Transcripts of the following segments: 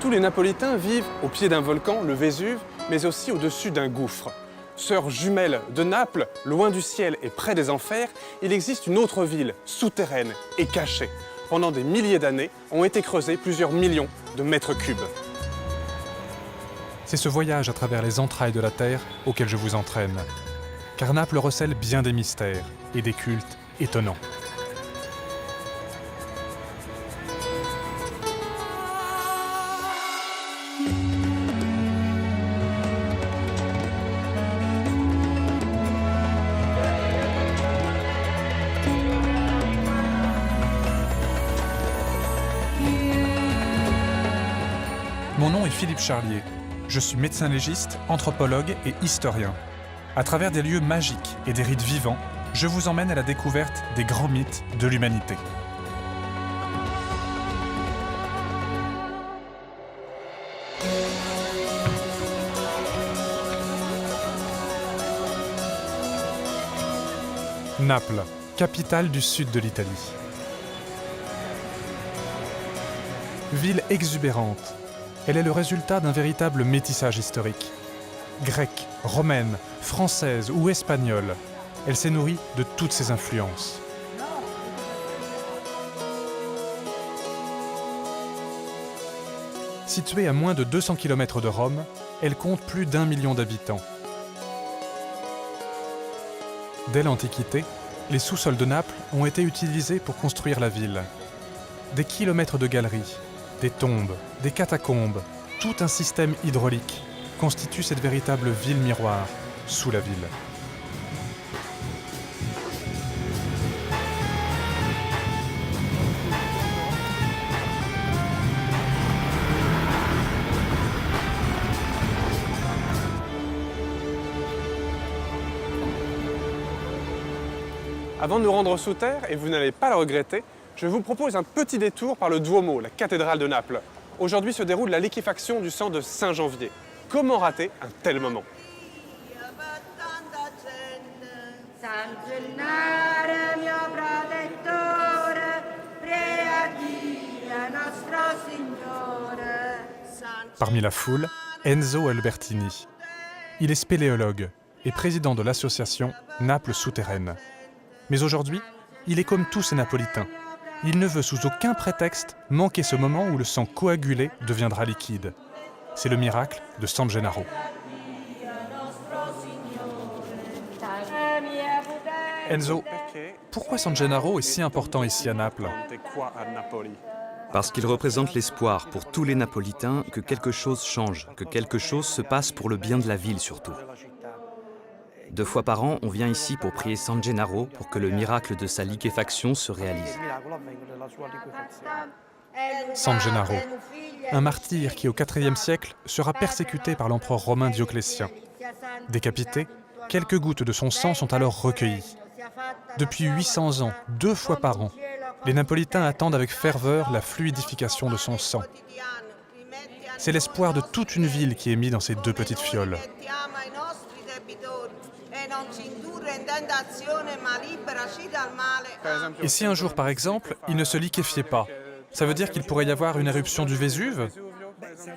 Tous les Napolitains vivent au pied d'un volcan, le Vésuve, mais aussi au-dessus d'un gouffre. Sœurs jumelles de Naples, loin du ciel et près des enfers, il existe une autre ville, souterraine et cachée. Pendant des milliers d'années, ont été creusés plusieurs millions de mètres cubes. C'est ce voyage à travers les entrailles de la Terre auquel je vous entraîne. Car Naples recèle bien des mystères et des cultes étonnants. Mon nom est Philippe Charlier. Je suis médecin légiste, anthropologue et historien. À travers des lieux magiques et des rites vivants, je vous emmène à la découverte des grands mythes de l'humanité. Naples, capitale du sud de l'Italie. Ville exubérante, elle est le résultat d'un véritable métissage historique. Grecque, romaine, française ou espagnole, elle s'est nourrie de toutes ces influences. Située à moins de 200 km de Rome, elle compte plus d'1 million d'habitants. Dès l'Antiquité, les sous-sols de Naples ont été utilisés pour construire la ville. Des kilomètres de galeries, des tombes, des catacombes, tout un système hydraulique constitue cette véritable ville miroir sous la ville. Avant de nous rendre sous terre, et vous n'allez pas le regretter, je vous propose un petit détour par le Duomo, la cathédrale de Naples. Aujourd'hui se déroule la liquéfaction du sang de Saint-Janvier. Comment rater un tel moment? Parmi la foule, Enzo Albertini. Il est spéléologue et président de l'association Naples Souterraine. Mais aujourd'hui, il est comme tous ces Napolitains. Il ne veut sous aucun prétexte manquer ce moment où le sang coagulé deviendra liquide. C'est le miracle de San Gennaro. Enzo, pourquoi San Gennaro est si important ici à Naples? Parce qu'il représente l'espoir pour tous les Napolitains que quelque chose change, que quelque chose se passe pour le bien de la ville surtout. 2 fois par an, on vient ici pour prier San Gennaro pour que le miracle de sa liquéfaction se réalise. San Gennaro, un martyr qui au IVe siècle sera persécuté par l'empereur romain Dioclétien. Décapité, quelques gouttes de son sang sont alors recueillies. Depuis 800 ans, 2 fois par an, les Napolitains attendent avec ferveur la fluidification de son sang. C'est l'espoir de toute une ville qui est mis dans ces 2 petites fioles. Et si un jour, par exemple, il ne se liquéfiait pas, ça veut dire qu'il pourrait y avoir une éruption du Vésuve?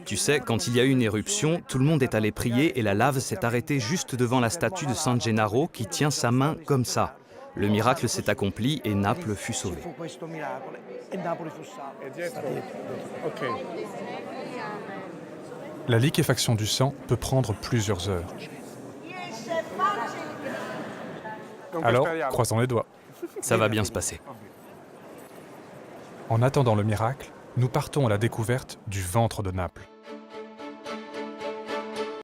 Tu sais, quand il y a eu une éruption, tout le monde est allé prier et la lave s'est arrêtée juste devant la statue de San Gennaro qui tient sa main comme ça. Le miracle s'est accompli et Naples fut sauvée. La liquéfaction du sang peut prendre plusieurs heures. Alors, croisons les doigts. Ça va bien se passer. En attendant le miracle, nous partons à la découverte du ventre de Naples.